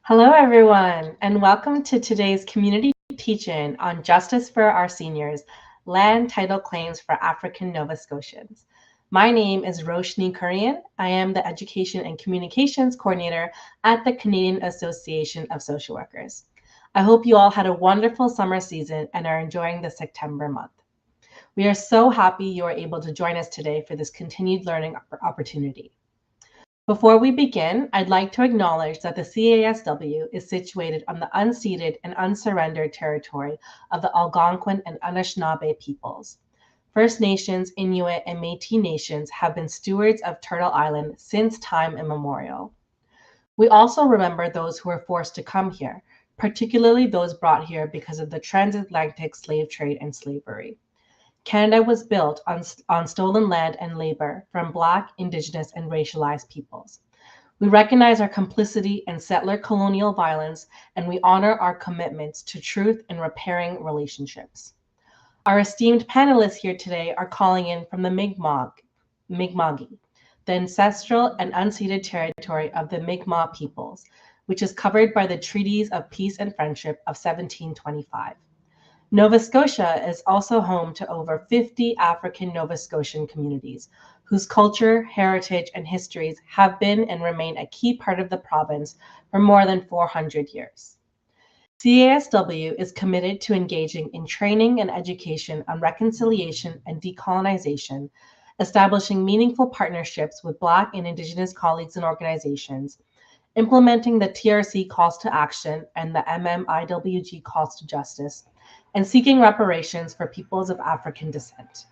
Hello, everyone, and welcome to today's community teach-in on Justice for Our Seniors, Land Title Claims for African Nova Scotians. My name is Roshni Kurian. I am the Education and Communications Coordinator at the Canadian Association of Social Workers. I hope you all had a wonderful summer season and are enjoying the September month. We are so happy you are able to join us today for this continued learning opportunity. Before we begin, I'd like to acknowledge that the CASW is situated on the unceded and unsurrendered territory of the Algonquin and Anishinaabe peoples. First Nations, Inuit, and Métis nations have been stewards of Turtle Island since time immemorial. We also remember those who were forced to come here, particularly those brought here because of the transatlantic slave trade and slavery. Canada was built on stolen land and labor from Black, Indigenous, and racialized peoples. We recognize our complicity in settler colonial violence, and we honor our commitments to truth and repairing relationships. Our esteemed panelists here today are calling in from the Mi'kmaq, the ancestral and unceded territory of the Mi'kmaq peoples, which is covered by the Treaties of Peace and Friendship of 1725. Nova Scotia is also home to over 50 African Nova Scotian communities, whose culture, heritage, and histories have been and remain a key part of the province for more than 400 years. CASW is committed to engaging in training and education on reconciliation and decolonization, establishing meaningful partnerships with Black and Indigenous colleagues and organizations, implementing the TRC calls to action and the MMIWG calls to justice, and seeking reparations for peoples of African descent.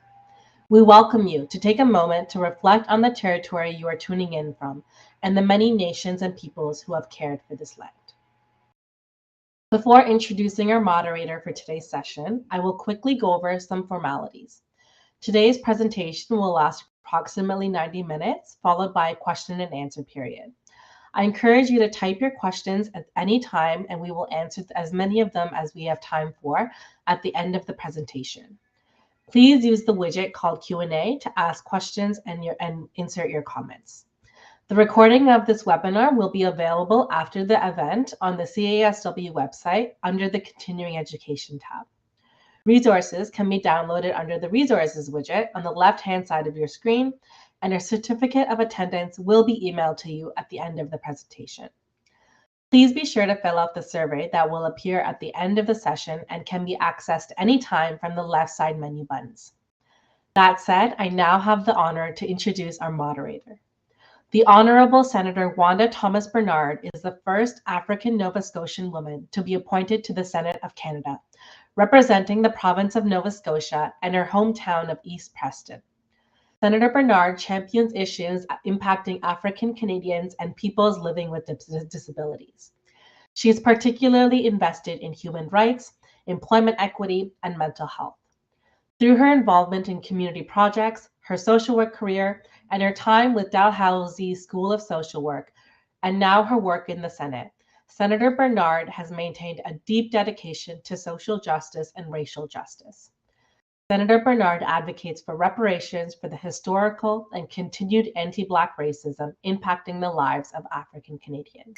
We welcome you to take a moment to reflect on the territory you are tuning in from and the many nations and peoples who have cared for this land. Before introducing our moderator for today's session, I will quickly go over some formalities. Today's presentation will last approximately 90 minutes, followed by a question and answer period. I encourage you to type your questions at any time, and we will answer as many of them as we have time for at the end of the presentation. Please use the widget called Q&A to ask questions and insert your comments. The recording of this webinar will be available after the event on the CASW website under the Continuing Education tab. Resources can be downloaded under the Resources widget on the left-hand side of your screen, and a certificate of attendance will be emailed to you at the end of the presentation. Please be sure to fill out the survey that will appear at the end of the session and can be accessed anytime from the left side menu buttons. That said, I now have the honor to introduce our moderator. The Honorable Senator Wanda Thomas Bernard is the first African Nova Scotian woman to be appointed to the Senate of Canada, representing the province of Nova Scotia and her hometown of East Preston. Senator Bernard champions issues impacting African Canadians and peoples living with disabilities. She is particularly invested in human rights, employment equity, and mental health. Through her involvement in community projects, her social work career, and her time with Dalhousie School of Social Work, and now her work in the Senate, Senator Bernard has maintained a deep dedication to social justice and racial justice. Senator Bernard advocates for reparations for the historical and continued anti-Black racism impacting the lives of African Canadians.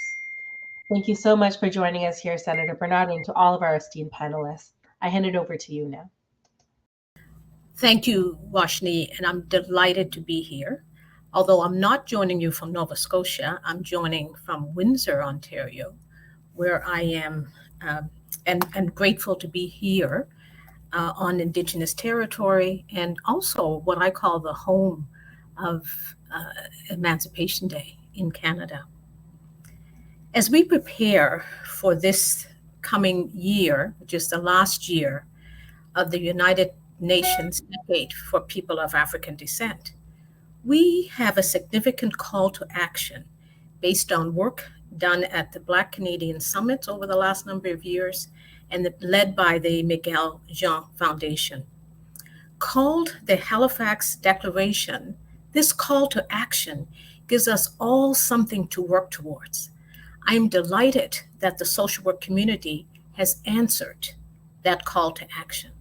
Thank you so much for joining us here, Senator Bernard, and to all of our esteemed panelists. I hand it over to you now. Thank you, Washni, and I'm delighted to be here. Although I'm not joining you from Nova Scotia, I'm joining from Windsor, Ontario, where I am and grateful to be here on Indigenous territory, and also what I call the home of Emancipation Day in Canada. As we prepare for this coming year, which is the last year of the United Nations Decade for People of African Descent, we have a significant call to action based on work done at the Black Canadian Summit over the last number of years and led by the Miguel Jean Foundation. Called the Halifax Declaration, this call to action gives us all something to work towards. I am delighted that the social work community has answered that call to action.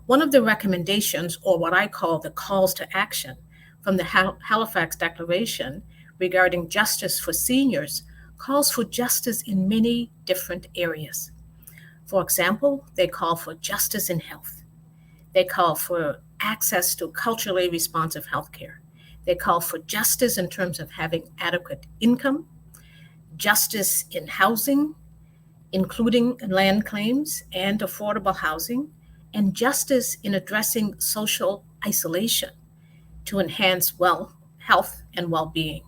One of the recommendations, or what I call the calls to action from the Halifax Declaration regarding justice for seniors, calls for justice in many different areas. For example, they call for justice in health. They call for access to culturally responsive healthcare. They call for justice in terms of having adequate income, justice in housing, including land claims and affordable housing, and justice in addressing social isolation to enhance health and well-being.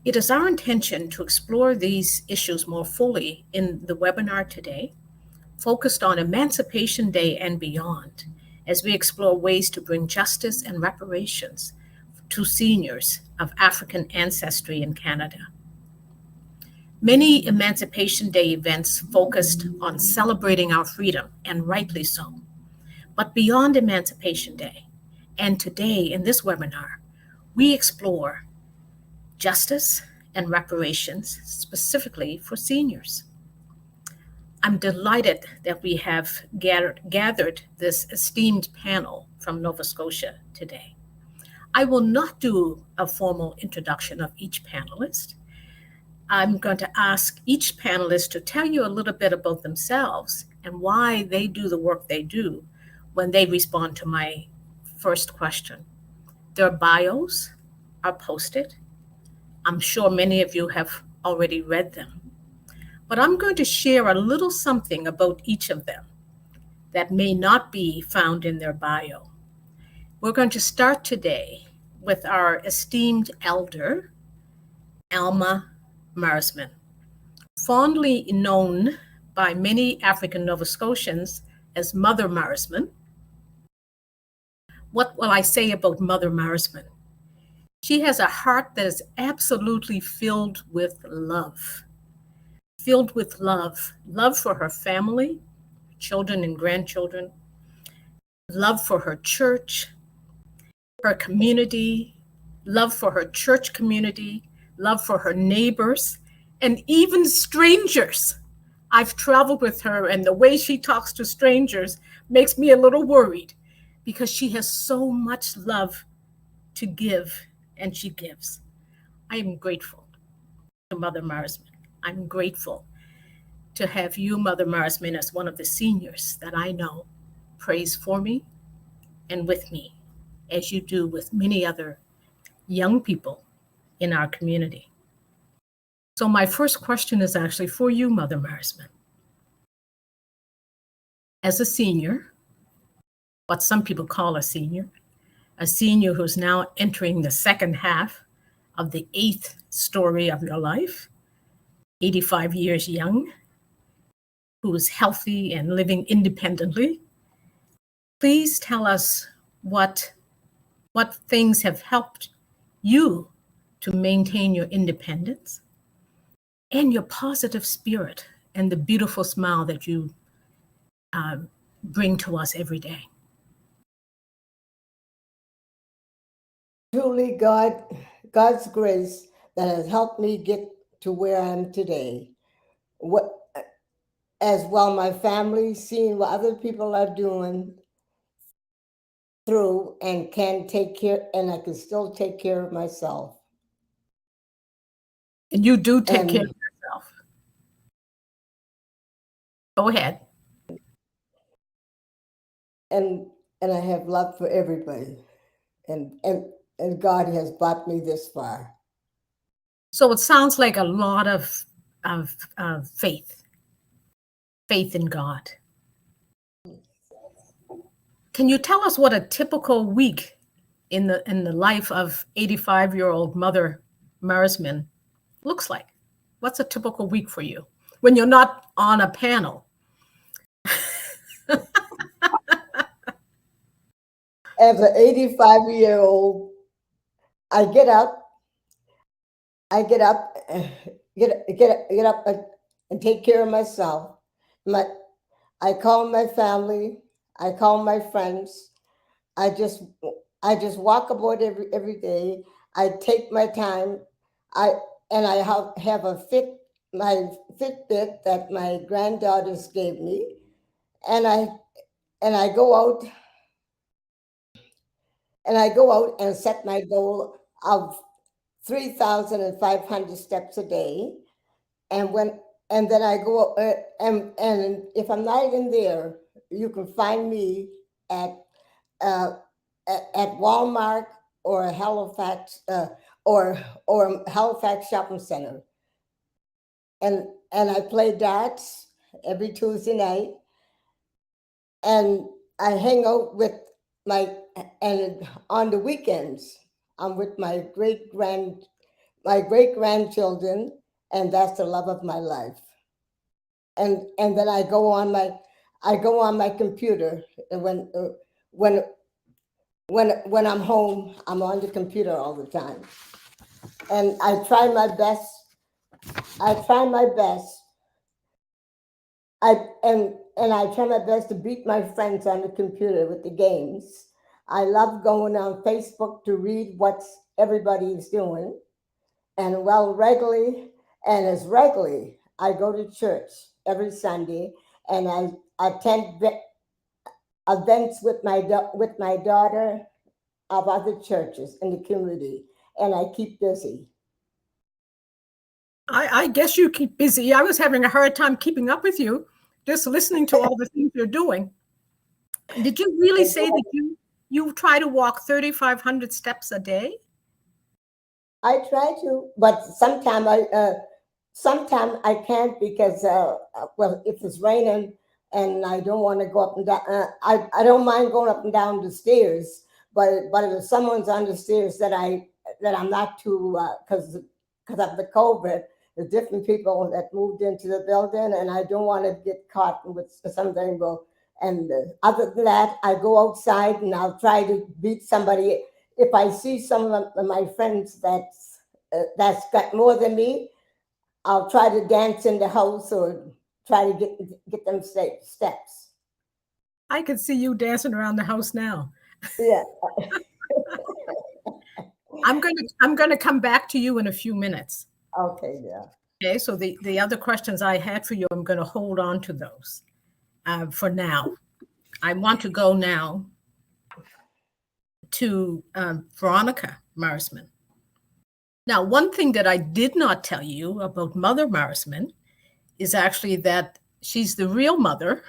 It is our intention to explore these issues more fully in the webinar today, focused on Emancipation Day and beyond, as we explore ways to bring justice and reparations to seniors of African ancestry in Canada. Many Emancipation Day events focused on celebrating our freedom, and rightly so. But beyond Emancipation Day, and today in this webinar, we explore justice and reparations specifically for seniors. I'm delighted that we have gathered this esteemed panel from Nova Scotia today. I will not do a formal introduction of each panelist. I'm going to ask each panelist to tell you a little bit about themselves and why they do the work they do when they respond to my first question. Their bios are posted. I'm sure many of you have already read them. But I'm going to share a little something about each of them that may not be found in their bio. We're going to start today with our esteemed elder, Alma Marsman, fondly known by many African Nova Scotians as Mother Marsman. What will I say about Mother Marsman? She has a heart that is absolutely filled with love. Filled with love for her family, children and grandchildren, love for her church, her community, love for her church community, love for her neighbors, and even strangers. I've traveled with her, and the way she talks to strangers makes me a little worried because she has so much love to give, and she gives. I am grateful to Mother Marsman. I'm grateful to have you, Mother Marsman, as one of the seniors that I know prays for me and with me, as you do with many other young people in our community. So my first question is actually for you, Mother Marsman. As a senior, what some people call a senior who's now entering the second half of the 8th story of your life, 85 years young, who is healthy and living independently, please tell us what things have helped you to maintain your independence and your positive spirit and the beautiful smile that you bring to us every day. Truly, God's grace that has helped me get to where I am today. As well, my family, seeing what other people are doing through and can take care, and I can still take care of myself. And you do take care of yourself. Go ahead. And I have love for everybody. And God has brought me this far. So it sounds like a lot of faith in God. Can you tell us what a typical week in the life of 85-year-old Mother Marsman looks like? What's a typical week for you when you're not on a panel? As an 85-year-old, I get up get up and take care of myself. I call my family, I call my friends. I just walk about every day. I take my time. I have my Fitbit that my granddaughters gave me, and I go out and set my goal of 3,500 steps a day. and when and then I go and if I'm not even there, you can find me at uh, at Walmart or Halifax or Halifax Shopping Center, and I play darts every Tuesday night, and I hang out with my and on the weekends I'm with my great grandchildren, and that's the love of my life. And then I go on my computer, and when when I'm home, I'm on the computer all the time, and I try my best. I try my best. And I try my best to beat my friends on the computer with the games. I love going on Facebook to read what everybody is doing. And as regularly, I go to church every Sunday, and I attend events with with my daughter of other churches in the community, and I keep busy. I guess you keep busy. I was having a hard time keeping up with you, just listening to all the things you're doing. Did you really say that you try to walk 3,500 steps a day? I try to, but sometimes I can't because well, if it's raining and I don't want to go up and down, I don't mind going up and down the stairs. But if someone's on the stairs that I'm not too because of the COVID, there's different people that moved into the building, and I don't want to get caught with something. And other than that, I go outside and I'll try to beat somebody. If I see some of my friends that's got more than me, I'll try to dance in the house or try to get them steps. I could see you dancing around the house now. Yeah. I'm going to come back to you in a few minutes. Okay. Yeah. Okay. So the other questions I had for you, I'm going to hold on to those for now. I want to go now to Veronica Marsman. Now, one thing that I did not tell you about Mother Marsman is actually that she's the real mother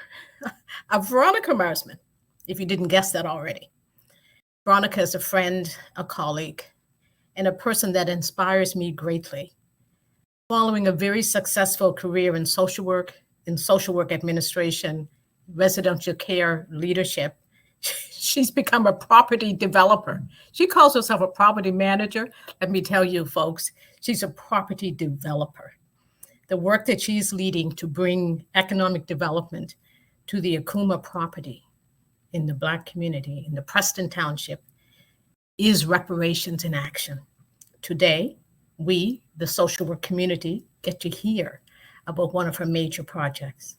of Veronica Marsman, if you didn't guess that already. Veronica is a friend, a colleague, and a person that inspires me greatly. Following a very successful career in social work administration, residential care leadership, she's become a property developer. She calls herself a property manager. Let me tell you, folks, she's a property developer. The work that she's leading to bring economic development to the Akuma property in the Black community, in the Preston Township, is reparations in action. Today, we, the social work community, get to hear about one of her major projects.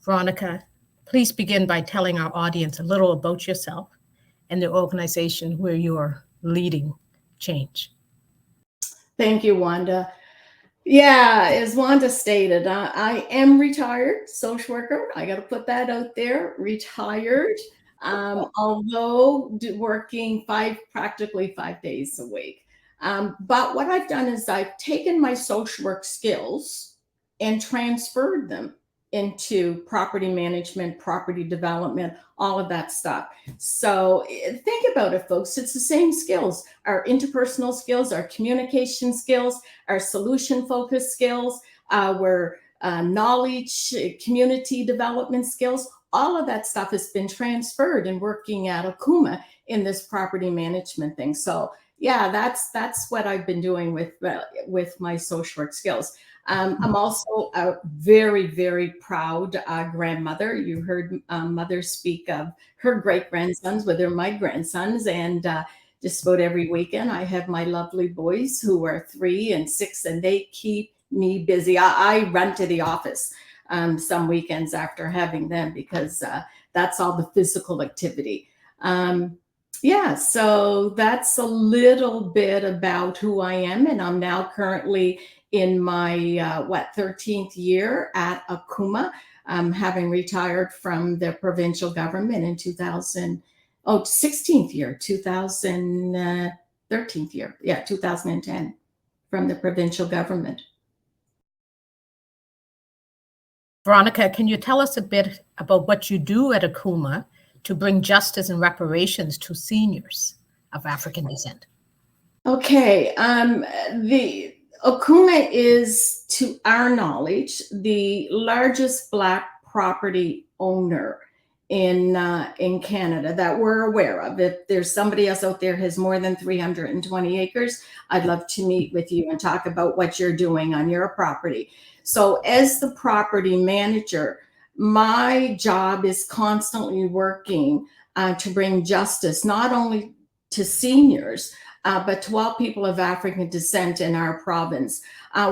Veronica, please begin by telling our audience a little about yourself and the organization where you're leading change. Thank you, Wanda. Yeah, as Wanda stated, I am retired social worker. I got to put that out there, retired, although working practically 5 days a week. But what I've done is I've taken my social work skills and transferred them into property management, property development, all of that stuff. So think about it, folks. It's the same skills, our interpersonal skills, our communication skills, our solution-focused skills, our knowledge, community development skills. All of that stuff has been transferred in working at Akuma in this property management thing. So yeah, that's what I've been doing with my social work skills. I'm also a very, very proud grandmother. You heard Mother speak of her great-grandsons, well, they're my grandsons, and just about every weekend I have my lovely boys who are 3 and 6, and they keep me busy. I run to the office some weekends after having them because that's all the physical activity. Yeah, so that's a little bit about who I am, and I'm now currently in my 13th year at Akuma, having retired from the provincial government in 16th year, 2013th year, 2010 from the provincial government. Veronica, can you tell us a bit about what you do at Akuma to bring justice and reparations to seniors of African descent? Okay, the Okuma is, to our knowledge, the largest Black property owner in Canada that we're aware of. If there's somebody else out there who has more than 320 acres, I'd love to meet with you and talk about what you're doing on your property. So as the property manager, my job is constantly working to bring justice, not only to seniors, but to all people of African descent in our province.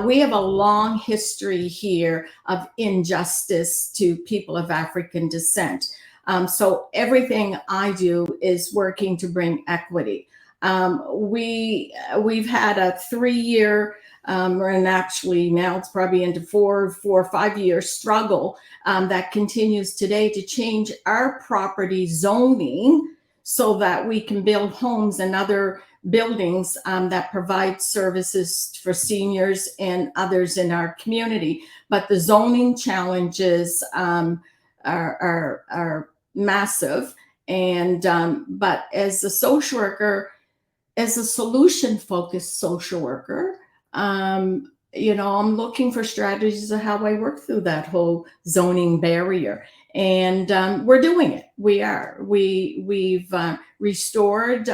We have a long history here of injustice to people of African descent. So everything I do is working to bring equity. We've had a 3-year, and actually now it's probably into 4 or 5 year struggle that continues today to change our property zoning so that we can build homes and other buildings that provide services for seniors and others in our community. But the zoning challenges are massive. And but as a social worker, as a solution-focused social worker, you know, I'm looking for strategies of how I work through that whole zoning barrier. And we're doing it. We've restored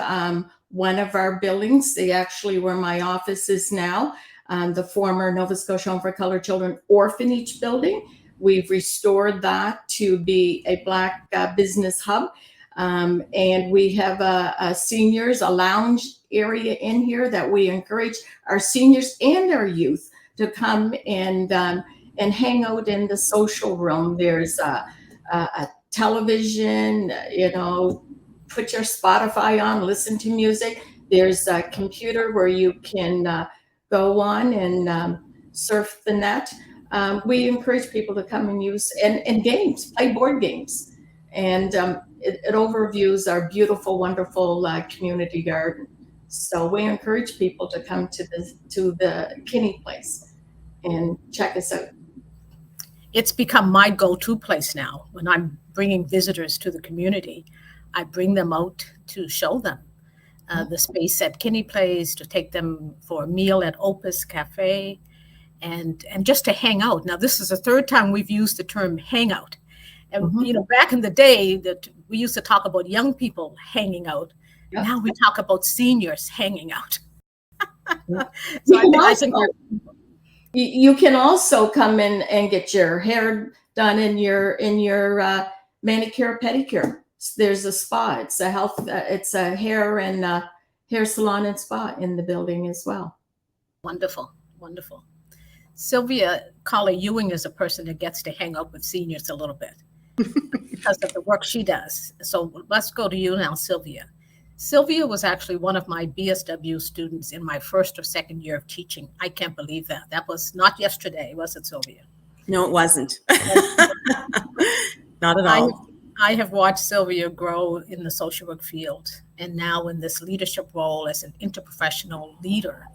one of our buildings. They actually were my office is now, the former Nova Scotia Home for Colored Children orphanage building. We've restored that to be a Black business hub. And we have a seniors, a lounge area in here that we encourage our seniors and our youth to come and hang out in the social room. There's a television, you know, put your Spotify on, listen to music. There's a computer where you can go on and surf the net. We encourage people to come and use and games, play board games. And it overviews our beautiful, wonderful community garden. So we encourage people to come to the Kinney place and check us out. It's become my go-to place now. When I'm bringing visitors to the community, I bring them out to show them the space at Kinney Place, to take them for a meal at Opus Cafe, and just to hang out. Now, this is the third time we've used the term hangout. And you know, back in the day, that we used to talk about young people hanging out. Yep. Now we talk about seniors hanging out. So you can also come in and get your hair done in your manicure pedicure. There's a spa. It's a health. It's a hair and hair salon and spa in the building as well. Wonderful, wonderful. Sylvia Collier-Ewing is a person that gets to hang out with seniors a little bit because of the work she does. So let's go to you now, Sylvia. Sylvia was actually one of my BSW students in my first or second year of teaching. I can't believe that. That was not yesterday, was it, Sylvia? No, it wasn't. Not at all. I have watched Sylvia grow in the social work field, and now in this leadership role as an interprofessional leader.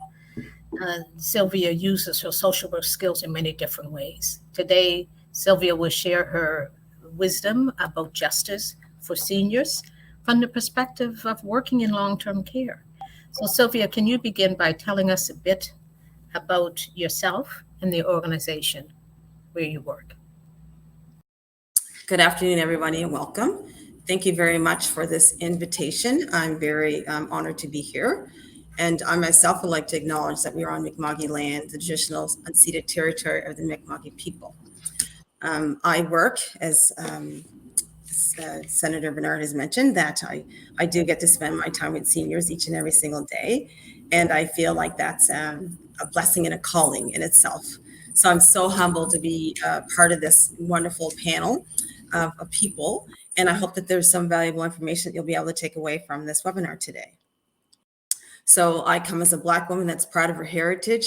Sylvia uses her social work skills in many different ways. Today, Sylvia will share her wisdom about justice for seniors from the perspective of working in long-term care. So Sylvia, can you begin by telling us a bit about yourself and the organization where you work? Good afternoon, everybody, and welcome. Thank you very much for this invitation. I'm very honored to be here. And I myself would like to acknowledge that we are on Mi'kmaq land, the traditional unceded territory of the Mi'kmaq people. I work, as Senator Bernard has mentioned, that I do get to spend my time with seniors each and every single day. And I feel like that's a blessing and a calling in itself. So I'm so humbled to be part of this wonderful panel of people. And I hope that there's some valuable information that you'll be able to take away from this webinar today. So I come as a Black woman that's proud of her heritage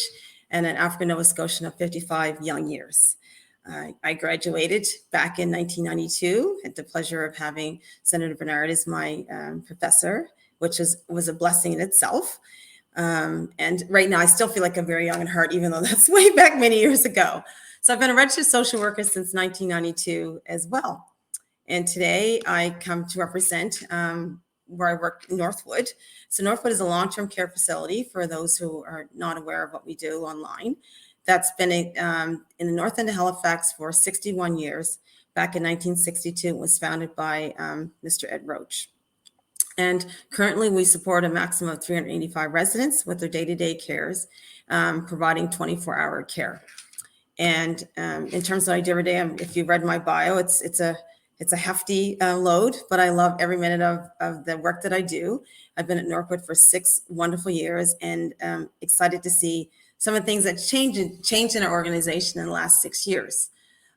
and an African Nova Scotian of 55 young years. I graduated back in 1992. Had the pleasure of having Senator Bernard as my professor, which was a blessing in itself. And right now I still feel like I'm very young at heart, even though that's way back many years ago. So I've been a registered social worker since 1992 as well. And today I come to represent where I work in Northwood. So Northwood is a long-term care facility for those who are not aware of what we do online. That's been in the north end of Halifax for 61 years. Back in 1962, it was founded by Mr. Ed Roach. And currently we support a maximum of 385 residents with their day-to-day cares, providing 24-hour care. And in terms of what I do every day, if you read my bio, it's a hefty load, but I love every minute of the work that I do. I've been at Northwood for 6 wonderful years, and excited to see some of the things that changed in our organization in the last 6 years.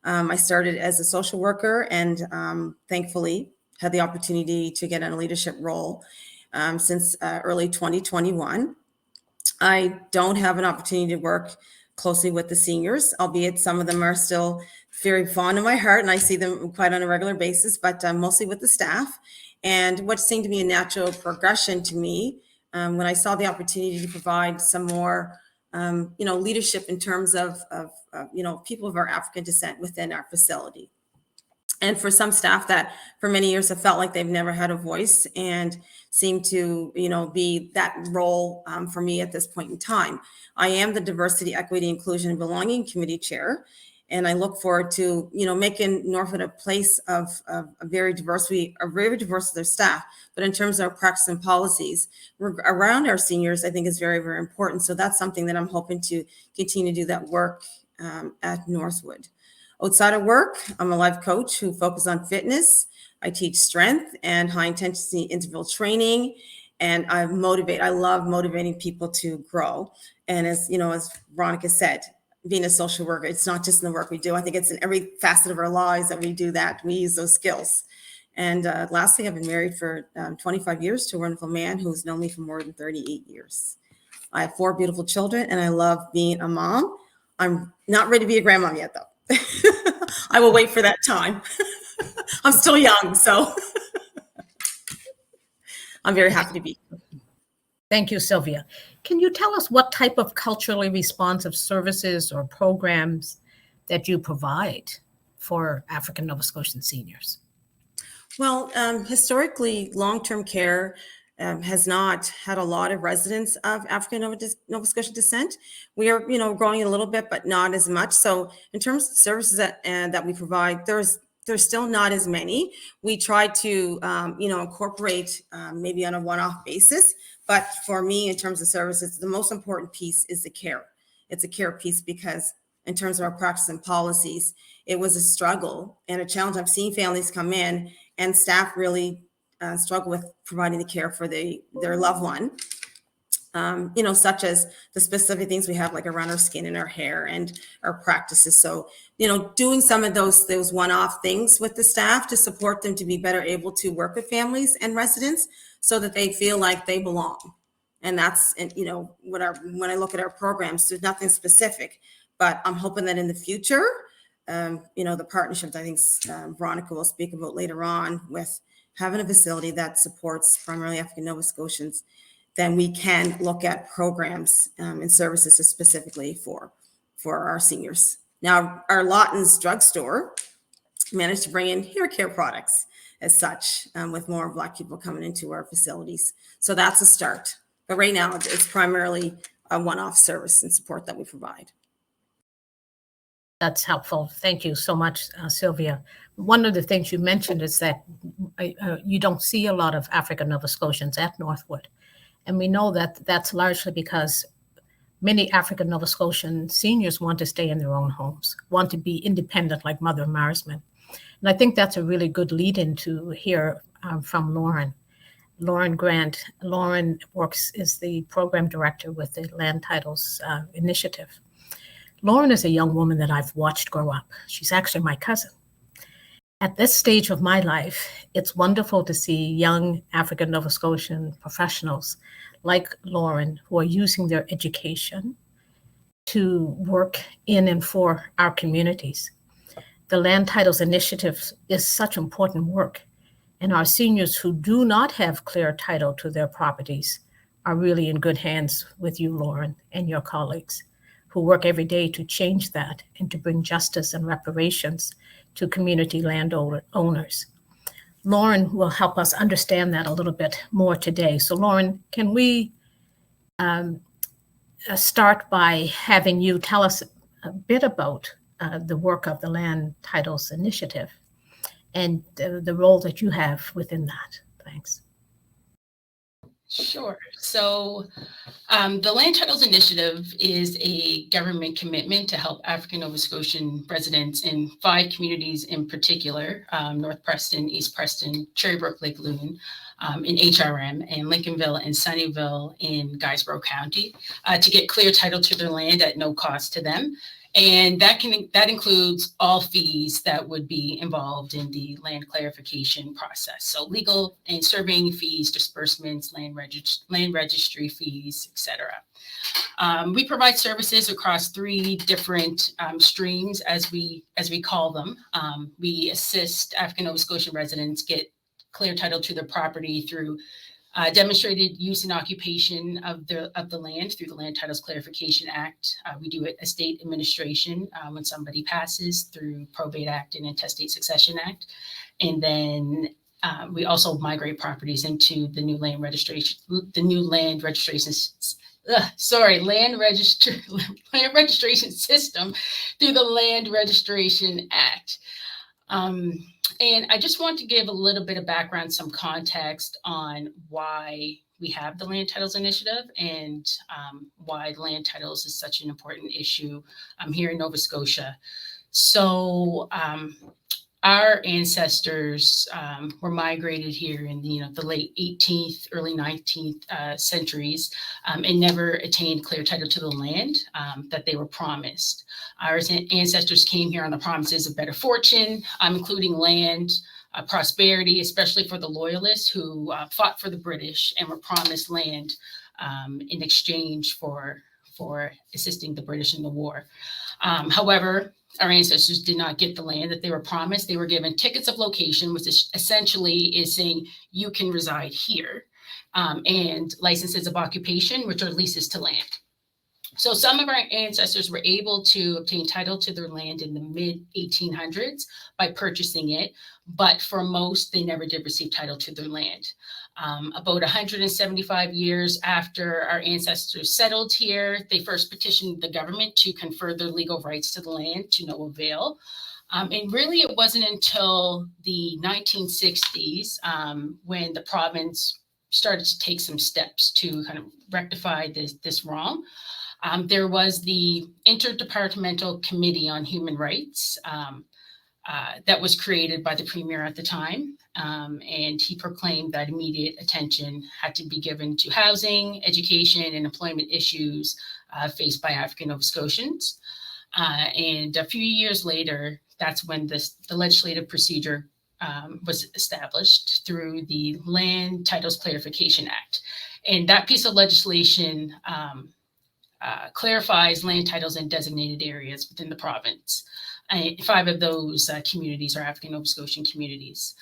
I started as a social worker, and thankfully had the opportunity to get in a leadership role since early 2021. I don't have an opportunity to work closely with the seniors, albeit some of them are still very fond of my heart, and I see them quite on a regular basis, but mostly with the staff. And what seemed to be a natural progression to me when I saw the opportunity to provide some more leadership in terms of people of our African descent within our facility. And for some staff that for many years have felt like they've never had a voice and seem to, be that role for me at this point in time. I am the Diversity, Equity, Inclusion, and Belonging Committee Chair. And I look forward to, making Northwood a place of a very diverse of their staff. But in terms of our practice and policies around our seniors, I think is very, very important. So that's something that I'm hoping to continue to do that work at Northwood. Outside of work, I'm a life coach who focuses on fitness. I teach strength and high intensity interval training. And I love motivating people to grow. And as Veronica said, being a social worker, it's not just in the work we do. I think it's in every facet of our lives that we do that. We use those skills. And lastly, I've been married for 25 years to a wonderful man who's known me for more than 38 years. I have 4 beautiful children, and I love being a mom. I'm not ready to be a grandmom yet, though. I will wait for that time. I'm still young, so I'm very happy to be here. Thank you, Sylvia. Can you tell us what type of culturally responsive services or programs that you provide for African Nova Scotian seniors? Well, historically, long-term care has not had a lot of residents of African Nova Scotian descent. We are, growing a little bit, but not as much. So in terms of services that we provide, there's still not as many. We try to, incorporate maybe on a one-off basis. But for me, in terms of services, the most important piece is the care. It's a care piece because in terms of our practice and policies, it was a struggle and a challenge. I've seen families come in and staff really struggle with providing the care for their loved one, such as the specific things we have like around our skin and our hair and our practices. So, doing some of those one-off things with the staff to support them to be better able to work with families and residents so that they feel like they belong. And that's, when I look at our programs, there's nothing specific, but I'm hoping that in the future, the partnership I think Veronica will speak about later on with having a facility that supports primarily African Nova Scotians, then we can look at programs and services specifically for our seniors. Now, our Lawton's drugstore managed to bring in hair care products as such, with more Black people coming into our facilities. So that's a start. But right now, it's primarily a one-off service and support that we provide. That's helpful. Thank you so much, Sylvia. One of the things you mentioned is that you don't see a lot of African Nova Scotians at Northwood. And we know that that's largely because many African Nova Scotian seniors want to stay in their own homes, want to be independent like Mother Marsman. And I think that's a really good lead in to hear from Lauren Grant. Lauren is the program director with the Land Titles Initiative. Lauren is a young woman that I've watched grow up. She's actually my cousin. At this stage of my life, it's wonderful to see young African Nova Scotian professionals like Lauren who are using their education to work in and for our communities. The Land Titles Initiative is such important work, and our seniors who do not have clear title to their properties are really in good hands with you, Lauren, and your colleagues, who work every day to change that and to bring justice and reparations to community landowners. Lauren will help us understand that a little bit more today. So Lauren, can we start by having you tell us a bit about the work of the Land Titles Initiative and the role that you have within that? Thanks. Sure. So the Land Titles Initiative is a government commitment to help African Nova Scotian residents in 5 communities in particular, North Preston, East Preston, Cherrybrook, Lake Loon, in HRM, and Lincolnville and Sunnyvale in Guysborough County, to get clear title to their land at no cost to them. And that includes all fees that would be involved in the land clarification process. So legal and surveying fees, disbursements, land registry fees, etc. We provide services across 3 different streams, as we call them. We assist African Nova Scotian residents get clear title to their property through demonstrated use and occupation of the land through the Land Titles Clarification Act. We do estate administration when somebody passes through Probate Act and Intestate Succession Act. And then we also migrate properties into the new land registration, land registration system through the Land Registration Act. And I just want to give a little bit of background, some context on why we have the Land Titles Initiative and why land titles is such an important issue here in Nova Scotia. So our ancestors were migrated here in the late 18th, early 19th centuries and never attained clear title to the land that they were promised. Our ancestors came here on the promises of better fortune, including land, prosperity, especially for the loyalists who fought for the British and were promised land in exchange for assisting the British in the war. However, our ancestors did not get the land that they were promised. They were given tickets of location, which essentially is saying you can reside here, and licenses of occupation, which are leases to land. So some of our ancestors were able to obtain title to their land in the mid-1800s by purchasing it, but for most, they never did receive title to their land. About 175 years after our ancestors settled here, they first petitioned the government to confer their legal rights to the land, to no avail. And really, it wasn't until the 1960s when the province started to take some steps to kind of rectify this wrong. There was the Interdepartmental Committee on Human Rights that was created by the Premier at the time. And he proclaimed that immediate attention had to be given to housing, education, and employment issues faced by African Nova Scotians. And a few years later, that's when the legislative procedure was established through the Land Titles Clarification Act. And that piece of legislation clarifies land titles in designated areas within the province. 5 of those communities are African Nova Scotian communities.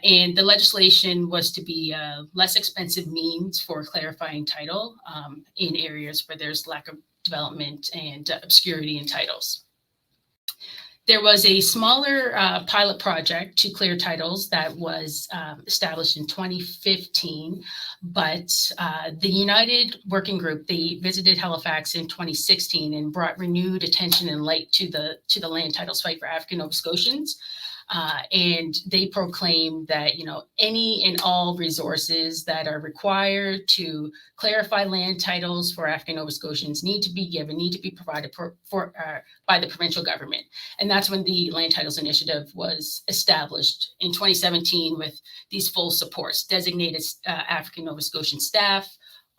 And the legislation was to be a less expensive means for clarifying title in areas where there's lack of development and obscurity in titles. There was a smaller pilot project to clear titles that was established in 2015, but the United Working Group, they visited Halifax in 2016 and brought renewed attention and light to the land titles fight for African Nova Scotians. And they proclaimed that, any and all resources that are required to clarify land titles for African Nova Scotians need to be provided by the provincial government. And that's when the Land Titles Initiative was established in 2017 with these full supports, designated African Nova Scotian staff,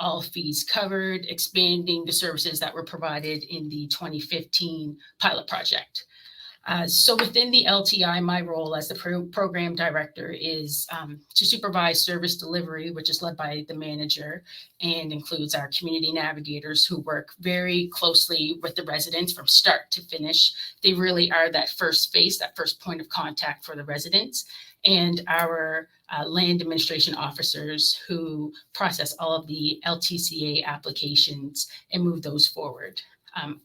all fees covered, expanding the services that were provided in the 2015 pilot project. So within the LTI, my role as the program director is to supervise service delivery, which is led by the manager and includes our community navigators who work very closely with the residents from start to finish. They really are that first face, that first point of contact for the residents. and our land administration officers who process all of the LTCA applications and move those forward.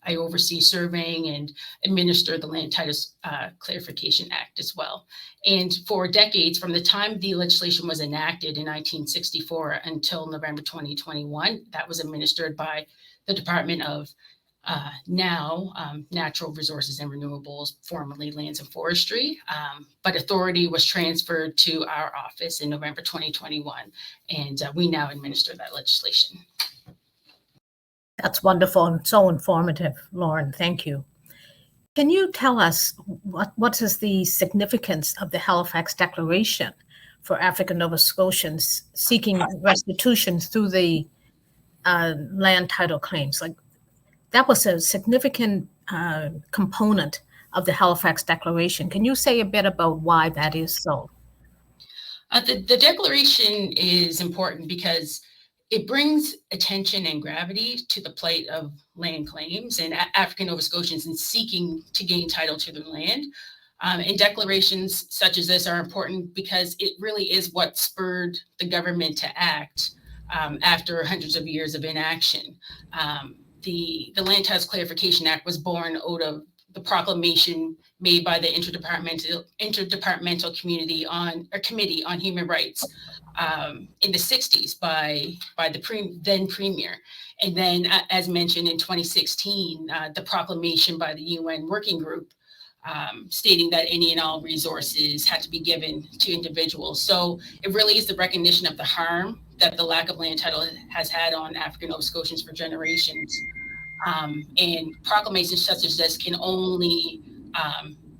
I oversee surveying and administer the Land Titles Clarification Act as well. And for decades, from the time the legislation was enacted in 1964 until November 2021, that was administered by the Department of Natural Resources and Renewables, formerly Lands and Forestry, but authority was transferred to our office in November 2021, and we now administer that legislation. That's wonderful and so informative, Lauren. Thank you. Can you tell us what is the significance of the Halifax Declaration for African Nova Scotians seeking restitution through the land title claims? Like, that was a significant component of the Halifax Declaration. Can you say a bit about why that is so? The Declaration is important because it brings attention and gravity to the plight of land claims and African Nova Scotians in seeking to gain title to their land. And declarations such as this are important because it really is what spurred the government to act after hundreds of years of inaction. The Land Titles Clarification Act was born out of the proclamation made by the Interdepartmental Committee on Human Rights in the 60s by the then Premier. And then, as mentioned in 2016, the proclamation by the UN Working Group stating that any and all resources had to be given to individuals. So it really is the recognition of the harm that the lack of land title has had on African Nova Scotians for generations. And proclamations such as this can only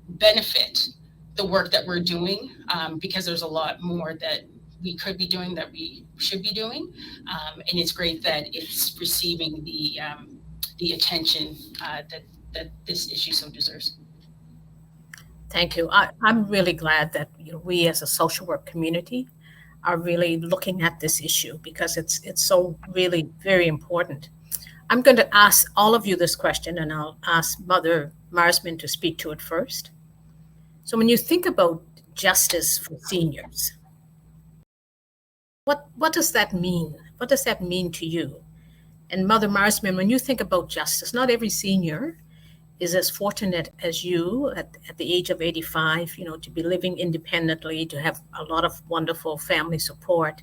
benefit the work that we're doing because there's a lot more that we could be doing, that we should be doing. And it's great that it's receiving the attention that this issue so deserves. Thank you. I'm really glad that we as a social work community are really looking at this issue because it's so really very important. I'm going to ask all of you this question, and I'll ask Mother Marsman to speak to it first. So when you think about justice for seniors, what does that mean? What does that mean to you? And Mother Marsman, when you think about justice, not every senior is as fortunate as you at the age of 85, to be living independently, to have a lot of wonderful family support,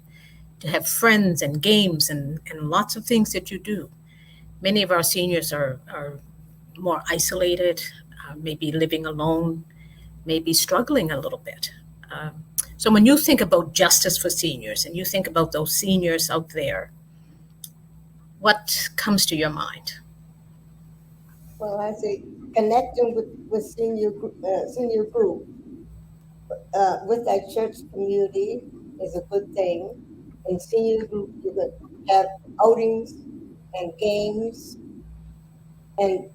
to have friends and games and lots of things that you do. Many of our seniors are more isolated, maybe living alone, maybe struggling a little bit. So when you think about justice for seniors and you think about those seniors out there, what comes to your mind? Well, I say connecting with senior group with that church community is a good thing. In senior group, you could have outings and games and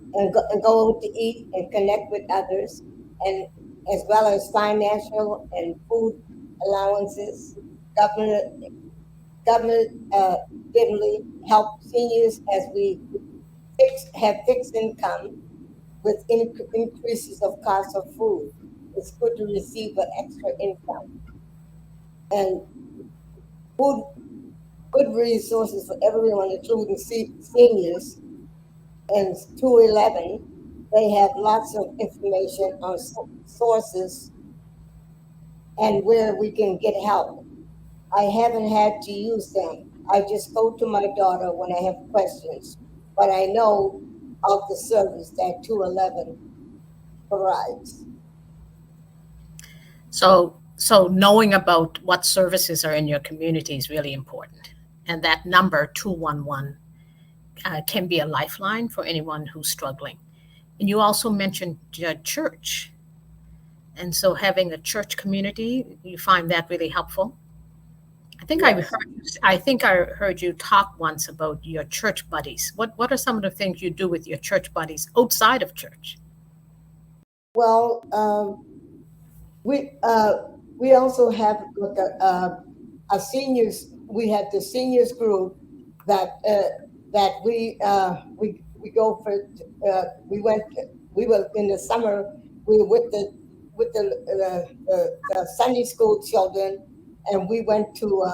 go out to eat and connect with others, and as well as financial and food allowances. Government generally help seniors as we have fixed income with increases of cost of food. It's good to receive an extra income and good resources for everyone, including seniors. And 211, they have lots of information on sources and where we can get help. I haven't had to use them. I just go to my daughter when I have questions, but I know of the service that 211 provides. So knowing about what services are in your community is really important. And that number 211 can be a lifeline for anyone who's struggling. And you also mentioned your church. And so having a church community, you find that really helpful? I think I heard you talk once about your church buddies. What are some of the things you do with your church buddies outside of church? Well, we also have a seniors. We have the seniors group that we go for. We were in the summer. We were with with the Sunday school children, and we went to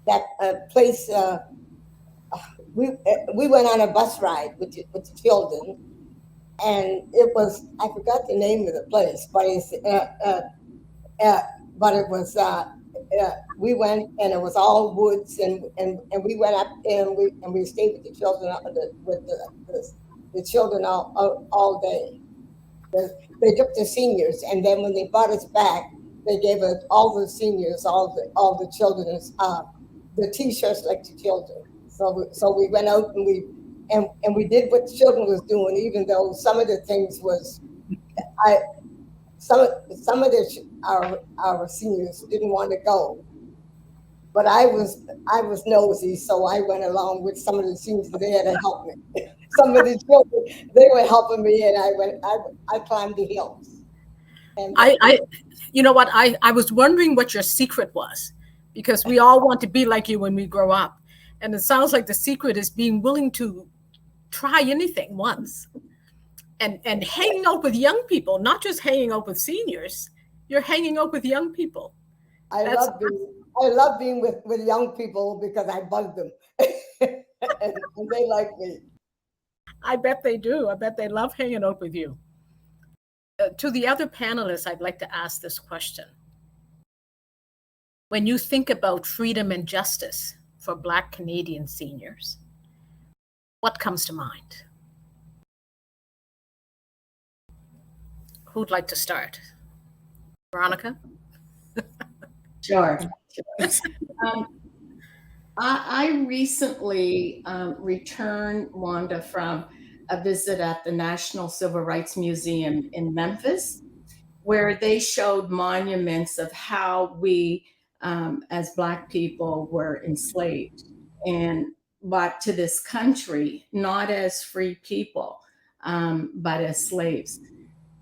that place. We went on a bus ride with the children, and it was, I forgot the name of the place, but it's but it was we went, and it was all woods, and we went up, and we stayed with the children with the children all day. They took the seniors, and then when they brought us back, they gave us all the seniors, all the children's the T-shirts like the children. So we went out, and we did what the children was doing, even though some of the things was some of our seniors didn't want to go, but I was nosy, so I went along with some of the seniors there to help me. Some of the children, they were helping me, and I climbed the hills. And you know what, I was wondering what your secret was, because we all want to be like you when we grow up, and it sounds like the secret is being willing to try anything once. And hanging out with young people, not just hanging out with seniors. You're hanging out with young people. I love being with young people because I bug them, and they like me. I bet they do. I bet they love hanging out with you. To the other panelists, I'd like to ask this question. When you think about freedom and justice for Black Canadian seniors, what comes to mind? Who'd like to start? Veronica? Sure. I recently returned, Wanda, from a visit at the National Civil Rights Museum in Memphis, where they showed monuments of how we, as Black people, were enslaved and brought to this country, not as free people, but as slaves.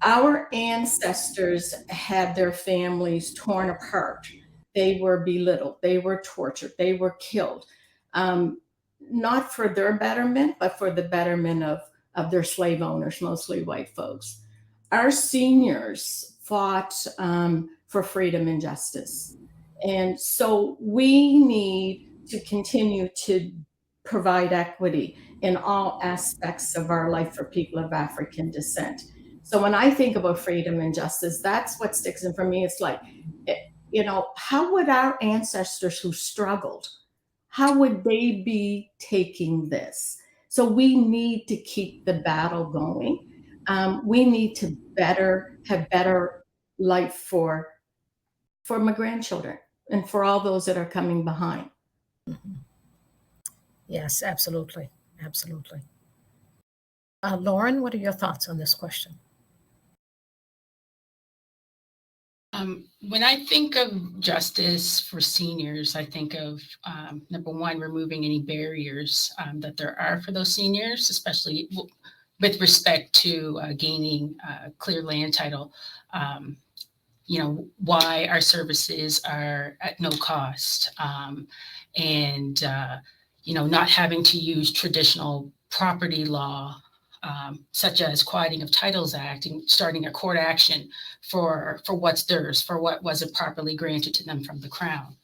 Our ancestors had their families torn apart. They were belittled, they were tortured, they were killed, not for their betterment, but for the betterment of their slave owners, mostly white folks. Our seniors fought for freedom and justice. And so we need to continue to provide equity in all aspects of our life for people of African descent. So when I think about freedom and justice, that's what sticks in for me. It's like, you know, how would our ancestors who struggled, how would they be taking this? So we need to keep the battle going. We need to have better life for my grandchildren and for all those that are coming behind. Mm-hmm. Yes, absolutely. Absolutely. Lauren, what are your thoughts on this question? When I think of justice for seniors, I think of, number one, removing any barriers that there are for those seniors, especially with respect to gaining clear land title. You know, why our services are at no cost, and, you know, not having to use traditional property law, such as Quieting of Titles Act, and starting a court action for what's theirs, for what wasn't properly granted to them from the Crown.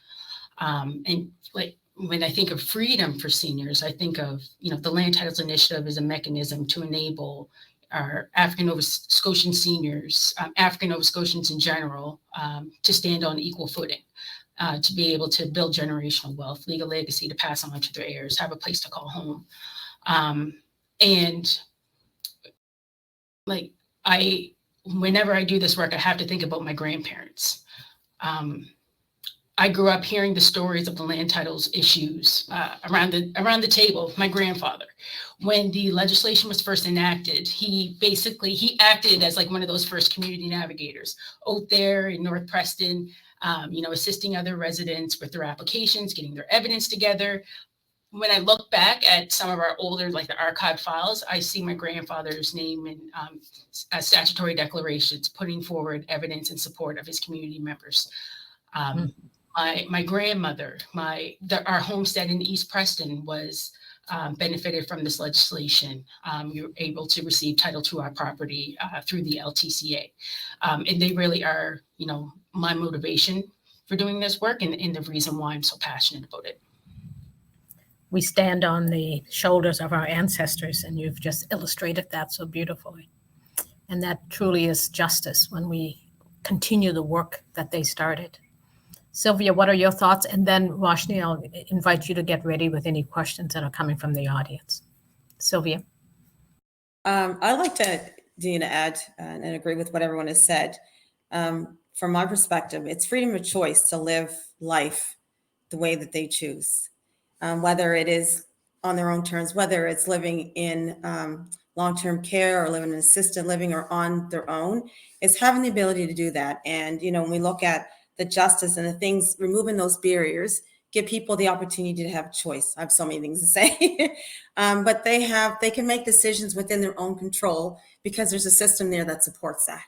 And like, when I think of freedom for seniors, I think of, you know, the Land Titles Initiative is a mechanism to enable our African Nova Scotian seniors, African Nova Scotians in general, to stand on equal footing, to be able to build generational wealth, leave a legacy to pass on to their heirs, have a place to call home. And like, whenever I do this work, I have to think about my grandparents. I grew up hearing the stories of the land titles issues around the table. My grandfather, when the legislation was first enacted, he acted as like one of those first community navigators out there in North Preston, you know, assisting other residents with their applications, getting their evidence together. When I look back at some of our older, like the archive files, I see my grandfather's name in statutory declarations, putting forward evidence in support of his community members. My grandmother, our homestead in East Preston was benefited from this legislation. You're able to receive title to our property through the LTCA. And they really are, my motivation for doing this work and the reason why I'm so passionate about it. We stand on the shoulders of our ancestors, and you've just illustrated that so beautifully. And that truly is justice when we continue the work that they started. Sylvia, what are your thoughts? And then Roshni, I'll invite you to get ready with any questions that are coming from the audience. Sylvia. I'd like to, Dina, add and agree with what everyone has said. From my perspective, it's freedom of choice to live life the way that they choose, whether it is on their own terms, whether it's living in long-term care or living in assisted living or on their own, is having the ability to do that. And, when we look at the justice and the things, removing those barriers, give people the opportunity to have choice. I have so many things to say, but they can make decisions within their own control because there's a system there that supports that.